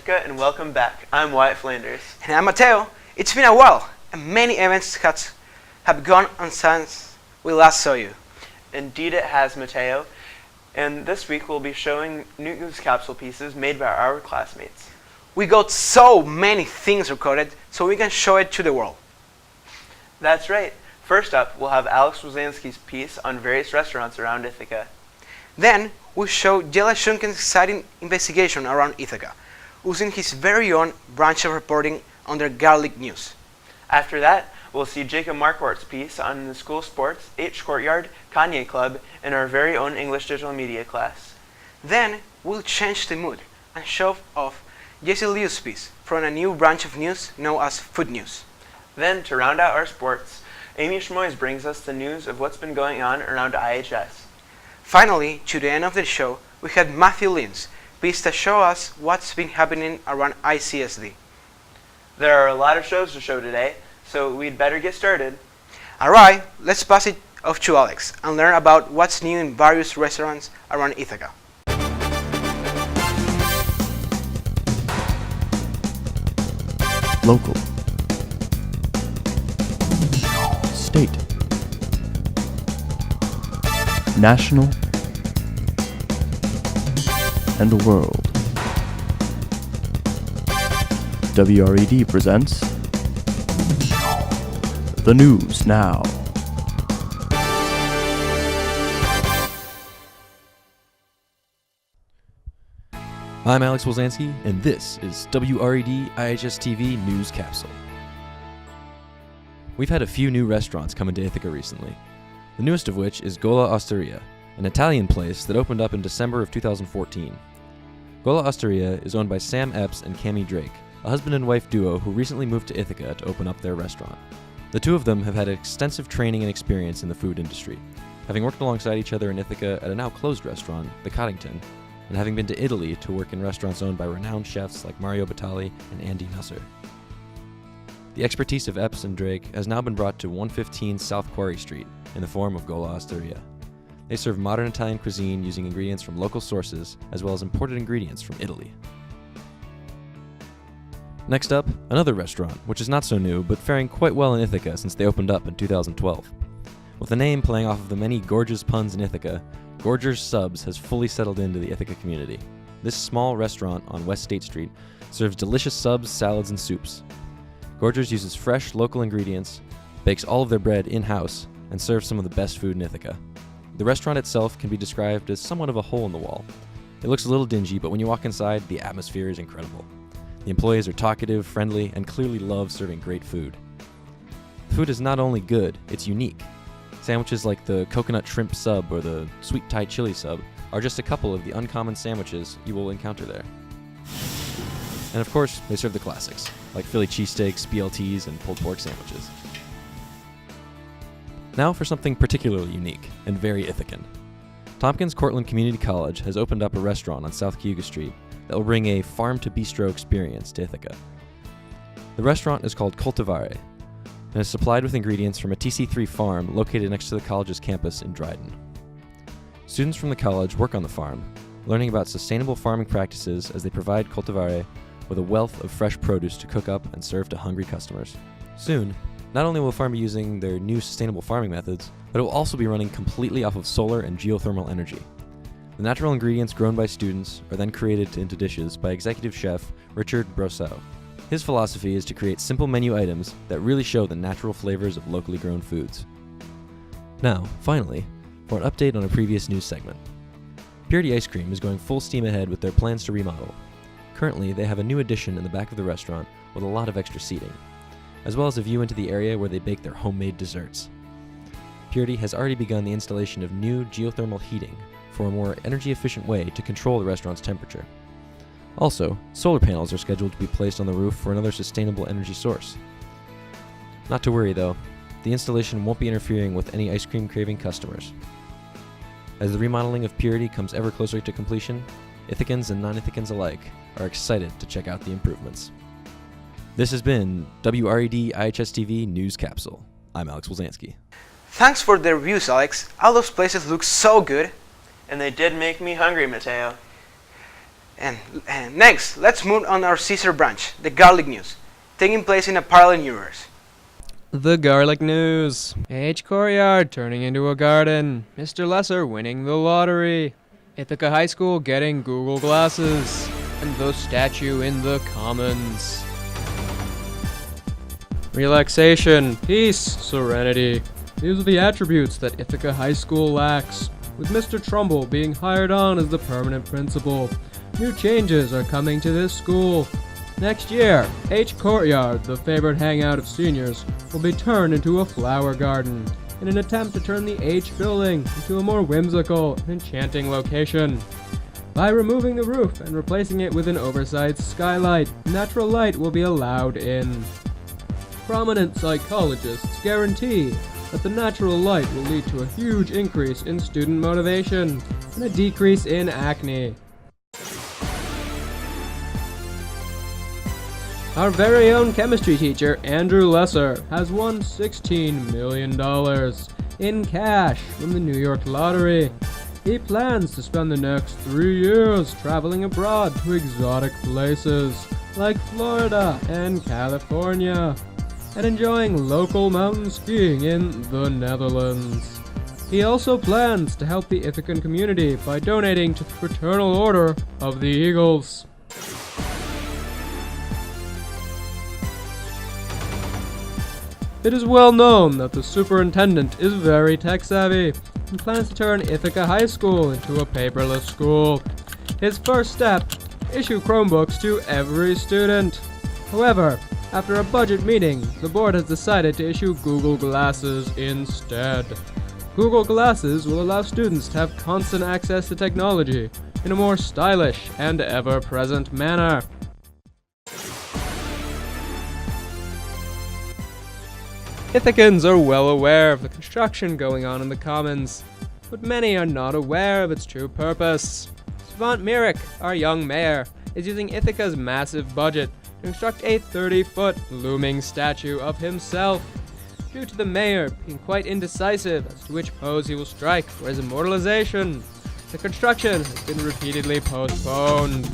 Ithaca, and welcome back. I'm Wyatt Flanders. And I'm Mateo. It's been a while, and many events have gone on since we last saw you. Indeed it has, Mateo. And this week we'll be showing news capsule pieces made by our classmates. We got so many things recorded, so we can show it to the world. That's right. First up, we'll have Alex Wozanski's piece on various restaurants around Ithaca. Then, we'll show Jela Shunken's exciting investigation around Ithaca, using his very own branch of reporting under Garlic News. After that, we'll see Jacob Marquardt's piece on the school sports, H Courtyard, Kanye Club, and our very own English digital media class. Then, we'll change the mood and show off Jesse Liu's piece from a new branch of news known as Food News. Then, to round out our sports, Amy Schmoys brings us the news of what's been going on around IHS. Finally, to the end of the show, we had Matthew Lynn's piece to show us what's been happening around ICSD. There are a lot of shows to show today, so we'd better get started. Alright, let's pass it off to Alex and learn about what's new in various restaurants around Ithaca. Local, state, national, and world. WRED presents The News Now. I'm Alex Wozanski, and this is WRED IHSTV News Capsule. We've had a few new restaurants come into Ithaca recently, the newest of which is Gola Osteria, an Italian place that opened up in December of 2014. Gola Osteria is owned by Sam Epps and Cami Drake, a husband and wife duo who recently moved to Ithaca to open up their restaurant. The two of them have had extensive training and experience in the food industry, having worked alongside each other in Ithaca at a now closed restaurant, the Coddington, and having been to Italy to work in restaurants owned by renowned chefs like Mario Batali and Andy Nusser. The expertise of Epps and Drake has now been brought to 115 South Quarry Street in the form of Gola Osteria. They serve modern Italian cuisine using ingredients from local sources as well as imported ingredients from Italy. Next up, another restaurant, which is not so new but faring quite well in Ithaca since they opened up in 2012. With the name playing off of the many gorgeous puns in Ithaca, Gorger's Subs has fully settled into the Ithaca community. This small restaurant on West State Street serves delicious subs, salads, and soups. Gorger's uses fresh, local ingredients, bakes all of their bread in-house, and serves some of the best food in Ithaca. The restaurant itself can be described as somewhat of a hole in the wall. It looks a little dingy, but when you walk inside, the atmosphere is incredible. The employees are talkative, friendly, and clearly love serving great food. The food is not only good, it's unique. Sandwiches like the coconut shrimp sub or the sweet Thai chili sub are just a couple of the uncommon sandwiches you will encounter there. And of course, they serve the classics, like Philly cheesesteaks, BLTs, and pulled pork sandwiches. Now for something particularly unique and very Ithacan. Tompkins Cortland Community College has opened up a restaurant on South Cayuga Street that will bring a farm-to-bistro experience to Ithaca. The restaurant is called Cultivare, and is supplied with ingredients from a TC3 farm located next to the college's campus in Dryden. Students from the college work on the farm, learning about sustainable farming practices as they provide Cultivare with a wealth of fresh produce to cook up and serve to hungry customers. Soon, not only will the farm be using their new sustainable farming methods, but it will also be running completely off of solar and geothermal energy. The natural ingredients grown by students are then created into dishes by executive chef Richard Brosseau. His philosophy is to create simple menu items that really show the natural flavors of locally grown foods. Now, finally, for an update on a previous news segment. Purity Ice Cream is going full steam ahead with their plans to remodel. Currently, they have a new addition in the back of the restaurant with a lot of extra seating, as well as a view into the area where they bake their homemade desserts. Purity has already begun the installation of new geothermal heating for a more energy-efficient way to control the restaurant's temperature. Also, solar panels are scheduled to be placed on the roof for another sustainable energy source. Not to worry though, the installation won't be interfering with any ice cream craving customers. As the remodeling of Purity comes ever closer to completion, Ithacans and non-Ithacans alike are excited to check out the improvements. This has been WRED IHSTV News Capsule. I'm Alex Wozanski. Thanks for the reviews, Alex. All those places look so good. And they did make me hungry, Mateo. And next, let's move on our sister branch, the garlic news, taking place in a parallel universe. The garlic news. H Courtyard turning into a garden. Mr. Lesser winning the lottery. Ithaca High School getting Google glasses. And the statue in the Commons. Relaxation, peace, serenity. These are the attributes that Ithaca High School lacks. With Mr. Trumbull being hired on as the permanent principal, new changes are coming to this school. Next year, H Courtyard, the favorite hangout of seniors, will be turned into a flower garden in an attempt to turn the H building into a more whimsical and enchanting location. By removing the roof and replacing it with an oversized skylight, natural light will be allowed in. Prominent psychologists guarantee that the natural light will lead to a huge increase in student motivation and a decrease in acne. Our very own chemistry teacher, Andrew Lesser, has won $16 million in cash from the New York lottery. He plans to spend the next 3 years traveling abroad to exotic places like Florida and California, and enjoying local mountain skiing in the Netherlands. He also plans to help the Ithacan community by donating to the Fraternal Order of the Eagles. It is well known that the superintendent is very tech-savvy and plans to turn Ithaca High School into a paperless school. His first step, issue Chromebooks to every student. However, after a budget meeting, the board has decided to issue Google Glasses instead. Google Glasses will allow students to have constant access to technology in a more stylish and ever-present manner. Ithacans are well aware of the construction going on in the Commons, but many are not aware of its true purpose. Savant Myrick, our young mayor, is using Ithaca's massive budget to construct a 30-foot looming statue of himself. Due to the mayor being quite indecisive as to which pose he will strike for his immortalization, the construction has been repeatedly postponed.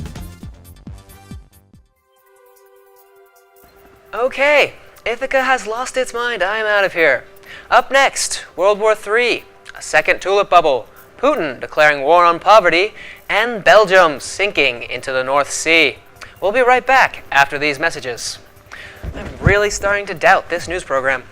Okay, Ithaca has lost its mind. I am out of here. Up next, World War III, a second tulip bubble, Putin declaring war on poverty, and Belgium sinking into the North Sea. We'll be right back after these messages. I'm really starting to doubt this news program.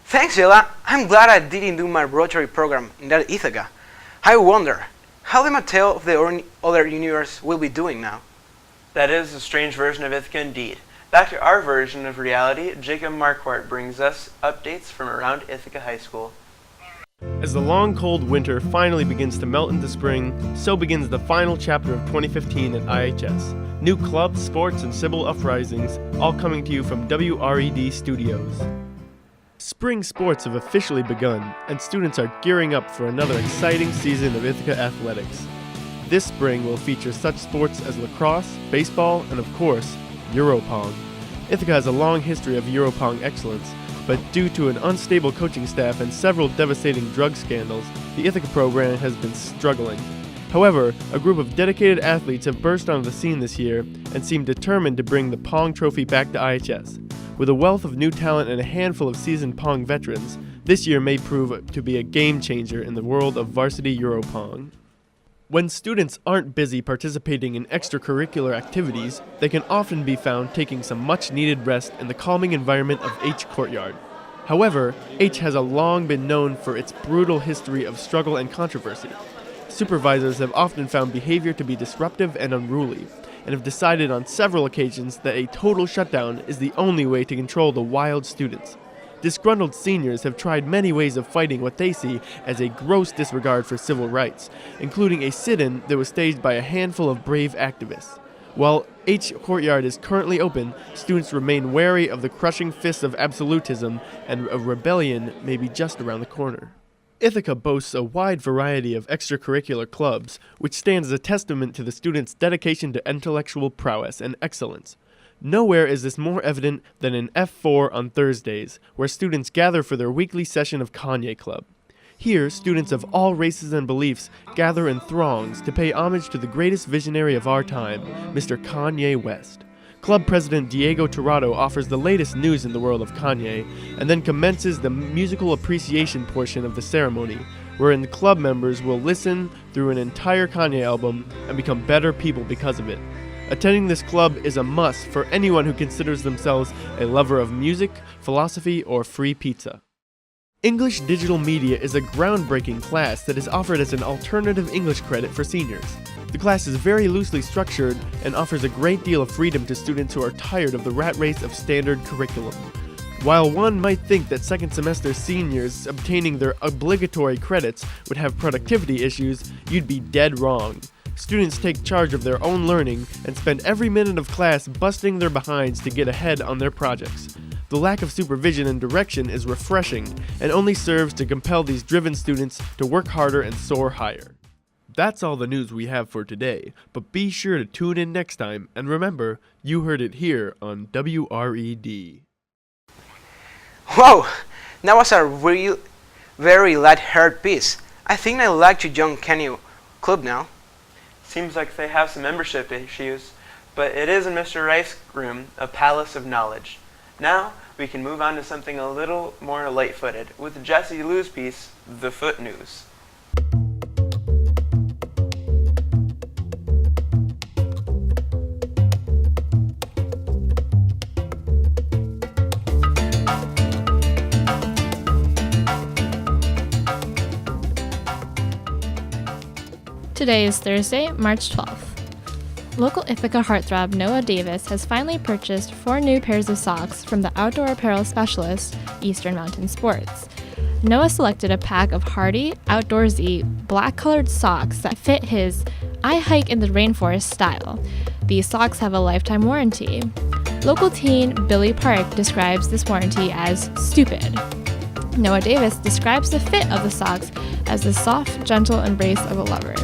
Thanks, Yela. I'm glad I didn't do my Rotary program in that Ithaca. I wonder how the Mateo of the other universe will be doing now. That is a strange version of Ithaca indeed. Back to our version of reality, Jacob Marquardt brings us updates from around Ithaca High School. As the long, cold winter finally begins to melt into spring, so begins the final chapter of 2015 at IHS. New clubs, sports, and civil uprisings, all coming to you from WRED Studios. Spring sports have officially begun, and students are gearing up for another exciting season of Ithaca athletics. This spring will feature such sports as lacrosse, baseball, and of course, Europong. Ithaca has a long history of Europong excellence, but due to an unstable coaching staff and several devastating drug scandals, the Ithaca program has been struggling. However, a group of dedicated athletes have burst onto the scene this year and seem determined to bring the Pong trophy back to IHS. With a wealth of new talent and a handful of seasoned Pong veterans, this year may prove to be a game changer in the world of varsity Europong. When students aren't busy participating in extracurricular activities, they can often be found taking some much-needed rest in the calming environment of H Courtyard. However, H has long been known for its brutal history of struggle and controversy. Supervisors have often found behavior to be disruptive and unruly, and have decided on several occasions that a total shutdown is the only way to control the wild students. Disgruntled seniors have tried many ways of fighting what they see as a gross disregard for civil rights, including a sit-in that was staged by a handful of brave activists. While H Courtyard is currently open, students remain wary of the crushing fists of absolutism, and a rebellion may be just around the corner. Ithaca boasts a wide variety of extracurricular clubs, which stands as a testament to the students' dedication to intellectual prowess and excellence. Nowhere is this more evident than in F4 on Thursdays, where students gather for their weekly session of Kanye Club. Here, students of all races and beliefs gather in throngs to pay homage to the greatest visionary of our time, Mr. Kanye West. Club President Diego Torrado offers the latest news in the world of Kanye, and then commences the musical appreciation portion of the ceremony, wherein the club members will listen through an entire Kanye album and become better people because of it. Attending this club is a must for anyone who considers themselves a lover of music, philosophy, or free pizza. English Digital Media is a groundbreaking class that is offered as an alternative English credit for seniors. The class is very loosely structured and offers a great deal of freedom to students who are tired of the rat race of standard curriculum. While one might think that second semester seniors obtaining their obligatory credits would have productivity issues, you'd be dead wrong. Students take charge of their own learning and spend every minute of class busting their behinds to get ahead on their projects. The lack of supervision and direction is refreshing and only serves to compel these driven students to work harder and soar higher. That's all the news we have for today, but be sure to tune in next time, and remember, you heard it here on WRED. Wow, that was a very light-hearted piece. I think I'd like to join Kanye Club now. Seems like they have some membership issues, but it is in Mr. Rice's room, a palace of knowledge. Now, we can move on to something a little more light-footed, with Jesse Lou's piece, The Foot News. Today is Thursday, March 12th. Local Ithaca heartthrob Noah Davis has finally purchased 4 new pairs of socks from the outdoor apparel specialist Eastern Mountain Sports. Noah selected a pack of hardy, outdoorsy, black-colored socks that fit his "I hike in the rainforest" style. These socks have a lifetime warranty. Local teen Billy Park describes this warranty as "stupid." Noah Davis describes the fit of the socks as the soft, gentle embrace of a lover.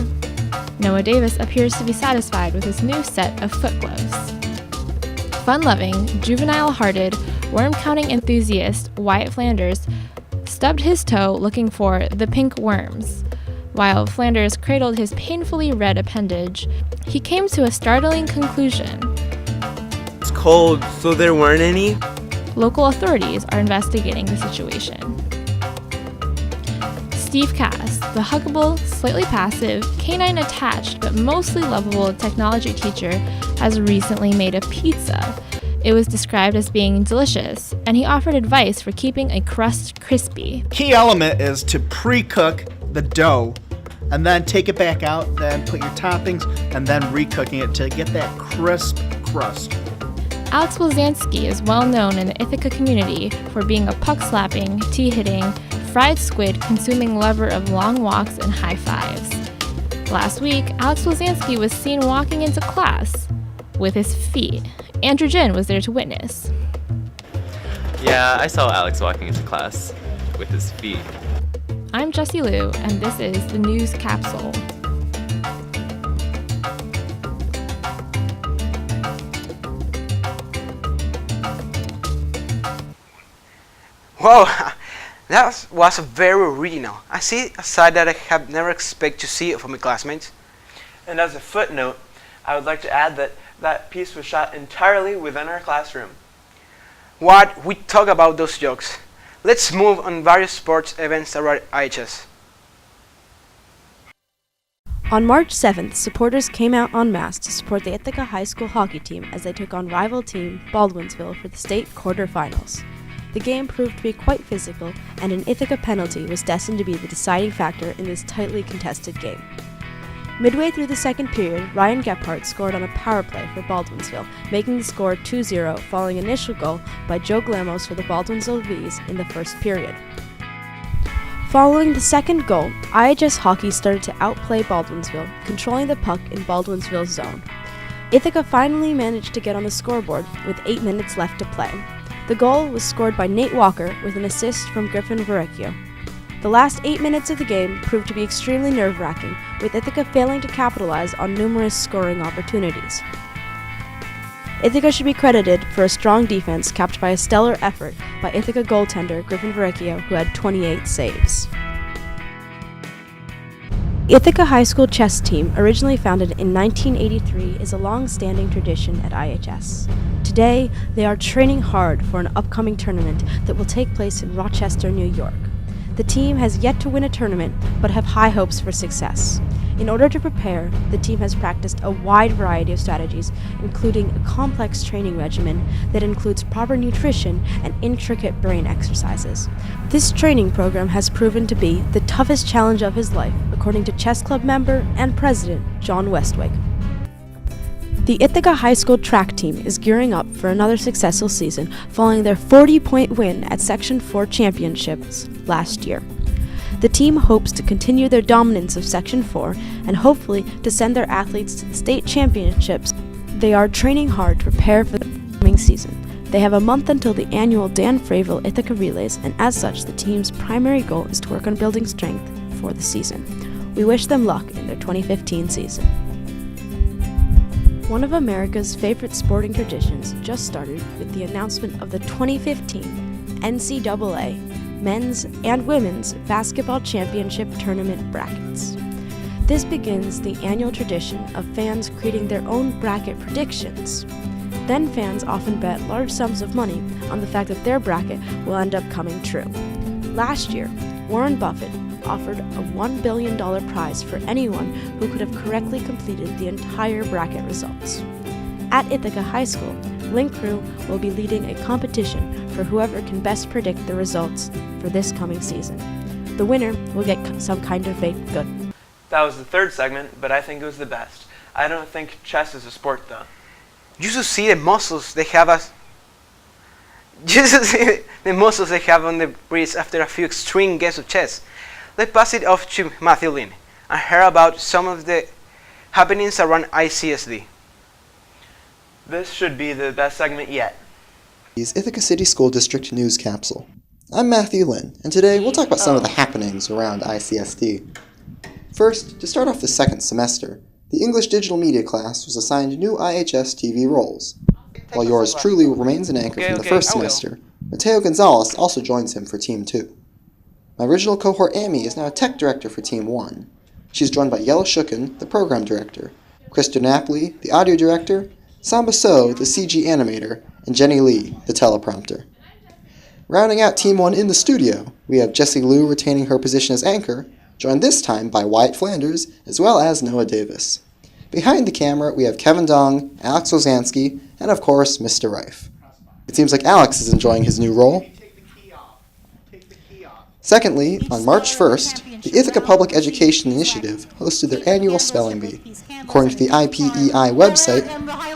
Noah Davis appears to be satisfied with his new set of foot gloves. Fun-loving, juvenile-hearted, worm-counting enthusiast Wyatt Flanders stubbed his toe looking for the pink worms. While Flanders cradled his painfully red appendage, he came to a startling conclusion. It's cold, so there weren't any? Local authorities are investigating the situation. Steve Cass, the huggable, slightly passive, canine-attached, but mostly lovable technology teacher, has recently made a pizza. It was described as being delicious, and he offered advice for keeping a crust crispy. Key element is to pre-cook the dough, and then take it back out, then put your toppings, and then re-cooking it to get that crisp crust. Alex Wilzanski is well known in the Ithaca community for being a puck-slapping, tea-hitting, fried squid consuming lover of long walks and high fives. Last week, Alex Wilzanski was seen walking into class with his feet. Andrew Jin was there to witness. Yeah, I saw Alex walking into class with his feet. I'm Jessie Lou, and this is the News Capsule. Whoa, that was very original. I see a side that I have never expected to see from my classmates. And as a footnote, I would like to add that that piece was shot entirely within our classroom. What we talk about those jokes. Let's move on various sports events around IHS. On March 7th, supporters came out en masse to support the Ithaca High School hockey team as they took on rival team Baldwinsville for the state quarterfinals. The game proved to be quite physical, and an Ithaca penalty was destined to be the deciding factor in this tightly contested game. Midway through the second period, Ryan Gephardt scored on a power play for Baldwinsville, making the score 2-0 following an initial goal by Joe Glamos for the Baldwinsville V's in the first period. Following the second goal, IHS Hockey started to outplay Baldwinsville, controlling the puck in Baldwinsville's zone. Ithaca finally managed to get on the scoreboard with 8 minutes left to play. The goal was scored by Nate Walker with an assist from Griffin Verrecchio. The last 8 minutes of the game proved to be extremely nerve-wracking, with Ithaca failing to capitalize on numerous scoring opportunities. Ithaca should be credited for a strong defense capped by a stellar effort by Ithaca goaltender Griffin Verrecchio, who had 28 saves. The Ithaca High School chess team, originally founded in 1983, is a long-standing tradition at IHS. Today, they are training hard for an upcoming tournament that will take place in Rochester, New York. The team has yet to win a tournament, but have high hopes for success. In order to prepare, the team has practiced a wide variety of strategies, including a complex training regimen that includes proper nutrition and intricate brain exercises. This training program has proven to be the toughest challenge of his life, according to chess club member and president John Westwig. The Ithaca High School track team is gearing up for another successful season following their 40-point win at Section 4 championships last year. The team hopes to continue their dominance of Section 4 and hopefully to send their athletes to the state championships. They are training hard to prepare for the coming season. They have a month until the annual Dan Fravel Ithaca Relays, and as such, the team's primary goal is to work on building strength for the season. We wish them luck in their 2015 season. One of America's favorite sporting traditions just started with the announcement of the 2015 NCAA Men's and Women's Basketball Championship Tournament brackets. This begins the annual tradition of fans creating their own bracket predictions. Then fans often bet large sums of money on the fact that their bracket will end up coming true. Last year, Warren Buffett offered a $1 billion prize for anyone who could have correctly completed the entire bracket results. At Ithaca High School, Link Crew will be leading a competition for whoever can best predict the results for this coming season. The winner will get some kind of baked good. That was the third segment, but I think it was the best. I don't think chess is a sport, though. You should see the muscles they have on the wrists after a few extreme games of chess. Let's pass it off to Matthew Lynn and hear about some of the happenings around ICSD. This should be the best segment yet. Ithaca City School District News Capsule. I'm Matthew Lynn, and today we'll talk about some of the happenings around ICSD. First, to start off the second semester, the English Digital Media class was assigned new IHSTV roles. While yours truly remains an anchor from the first semester, Mateo Gonzalez also joins him for Team 2. My original cohort Amy is now a tech director for Team 1. She's joined by Yella Shukin, the program director, Krista Napoli, the audio director, Samba So, the CG animator, and Jenny Lee, the teleprompter. Rounding out Team 1 in the studio, we have Jessie Liu retaining her position as anchor, joined this time by Wyatt Flanders, as well as Noah Davis. Behind the camera, we have Kevin Dong, Alex Ozansky, and of course, Mr. Reif. It seems like Alex is enjoying his new role. Secondly, on March 1st, the Ithaca Public Education Initiative hosted their annual spelling bee. According to the IPEI website,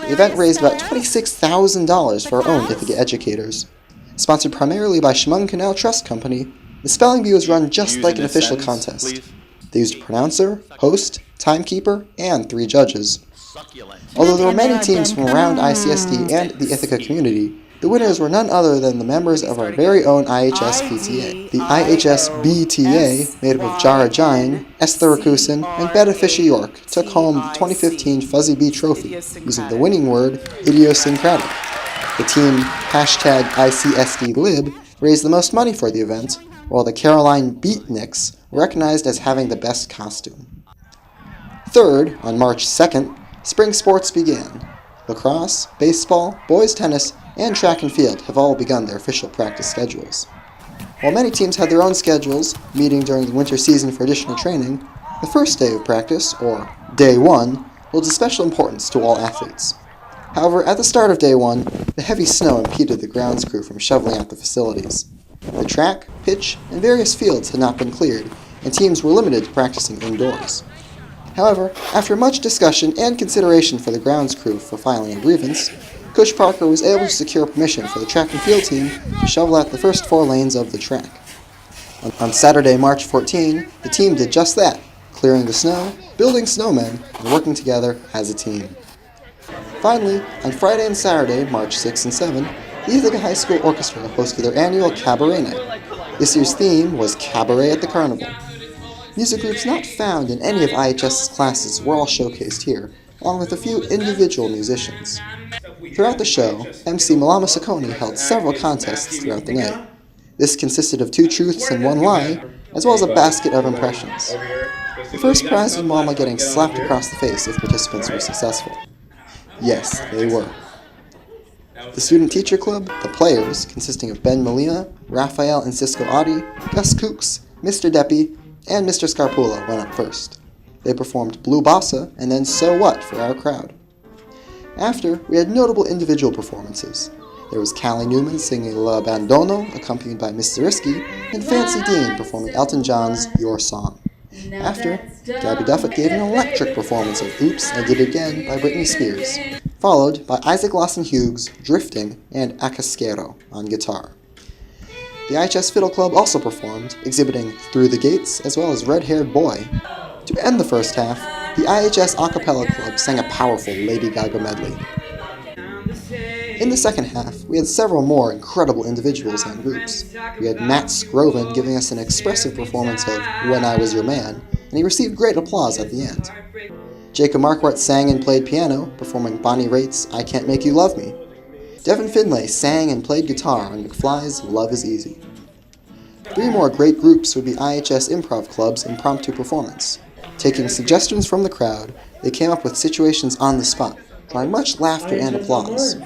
the event raised about $26,000 for our own Ithaca educators. Sponsored primarily by Chemung Canal Trust Company, the spelling bee was run just like an official contest. They used a pronouncer, host, timekeeper, and 3 judges. Although there were many teams from around ICSD and the Ithaca community, the winners were none other than the members of our very own IHSPTA. The IHSBTA, made up of Jara Jain, Esther Rakusin, and Betta Fisher-York, took home the 2015 Fuzzy Bee Trophy, using the winning word, idiosyncratic. The team #ICSDLib raised the most money for the event, while the Caroline Beatniks were recognized as having the best costume. Third, on March 2nd, spring sports began. Lacrosse, baseball, boys tennis, and track and field have all begun their official practice schedules. While many teams had their own schedules, meeting during the winter season for additional training, the first day of practice, or Day 1, holds a special importance to all athletes. However, at the start of Day 1, the heavy snow impeded the grounds crew from shoveling out the facilities. The track, pitch, and various fields had not been cleared, and teams were limited to practicing indoors. However, after much discussion and consideration for the grounds crew for filing a grievance, Coach Parker was able to secure permission for the track and field team to shovel out the first 4 lanes of the track. On Saturday, March 14, the team did just that, clearing the snow, building snowmen, and working together as a team. Finally, on Friday and Saturday, March 6 and 7, the Ithaca High School Orchestra hosted their annual Cabaret Night. This year's theme was Cabaret at the Carnival. Music groups not found in any of IHS's classes were all showcased here, along with a few individual musicians. Throughout the show, MC Malama Saccone held several contests throughout the night. This consisted of 2 truths and 1 lie, as well as a basket of impressions. The first prize was Malama getting slapped across the face if participants were successful. Yes, they were. The Student-Teacher Club, the players, consisting of Ben Molina, Raphael and Cisco Audi, Gus Kooks, Mr. Deppy, and Mr. Scarpula went up first. They performed Blue Bossa and then So What for our crowd. After, we had notable individual performances. There was Callie Newman singing La Abandono, accompanied by Mr. Risky, and Fancy Dean performing Elton John's Your Song. After, Gabby Duffett gave an electric performance of Oops, I Did It Again by Britney Spears, followed by Isaac Lawson Hughes, Drifting, and A Casquero on guitar. The IHS Fiddle Club also performed, exhibiting Through the Gates as well as Red-Haired Boy. To end the first half, the IHS A Cappella Club sang a powerful Lady Gaga medley. In the second half, we had several more incredible individuals and groups. We had Matt Scroven giving us an expressive performance of When I Was Your Man, and he received great applause at the end. Jacob Marquardt sang and played piano, performing Bonnie Raitt's I Can't Make You Love Me. Devin Finlay sang and played guitar on McFly's Love Is Easy. 3 more great groups would be IHS Improv Club's impromptu performance. Taking suggestions from the crowd, they came up with situations on the spot, drawing much laughter and applause.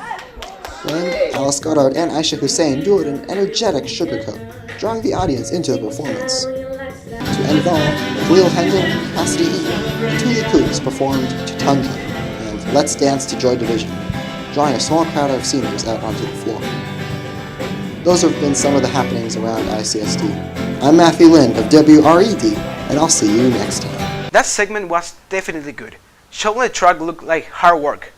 Then, Alice Goddard and Aisha Hussein duoed an energetic sugarcoat, drawing the audience into the performance. To end it all, Khalil Hendel, Cassidy E, and Tuli Kooks performed Tutunga and Let's Dance to Joy Division, drawing a small crowd of seniors out onto the floor. Those have been some of the happenings around ICSD. I'm Matthew Lind of WRED, and I'll see you next time. That segment was definitely good. Shoveling the truck looked like hard work.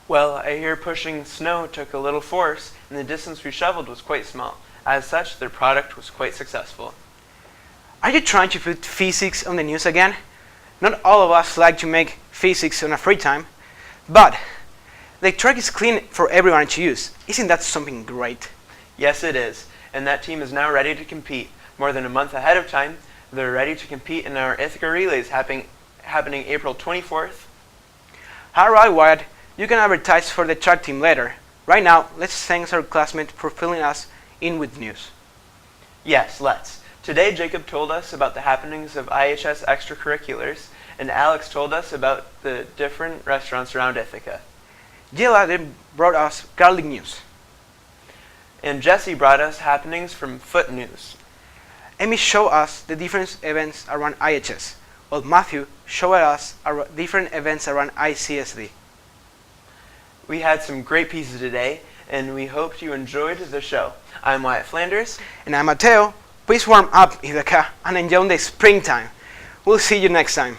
Well, I hear pushing snow took a little force, and the distance we shoveled was quite small. As such, their product was quite successful. Are you trying to put physics on the news again? Not all of us like to make physics on a free time, but the truck is clean for everyone to use. Isn't that something great? Yes, it is, and that team is now ready to compete. More than a month ahead of time, they're ready to compete in our Ithaca Relays happening April 24th. Alright, Wyatt, you can advertise for the truck team later. Right now, let's thank our classmate for filling us in with news. Yes, let's. Today, Jacob told us about the happenings of IHS extracurriculars, and Alex told us about the different restaurants around Ithaca. Jilla then brought us garlic news. And Jesse brought us happenings from Foot News. Amy showed us the different events around IHS, while Matthew showed us different events around ICSD. We had some great pieces today, and we hoped you enjoyed the show. I'm Wyatt Flanders. And I'm Mateo. Please warm up, Ithaca, and enjoy the springtime. We'll see you next time.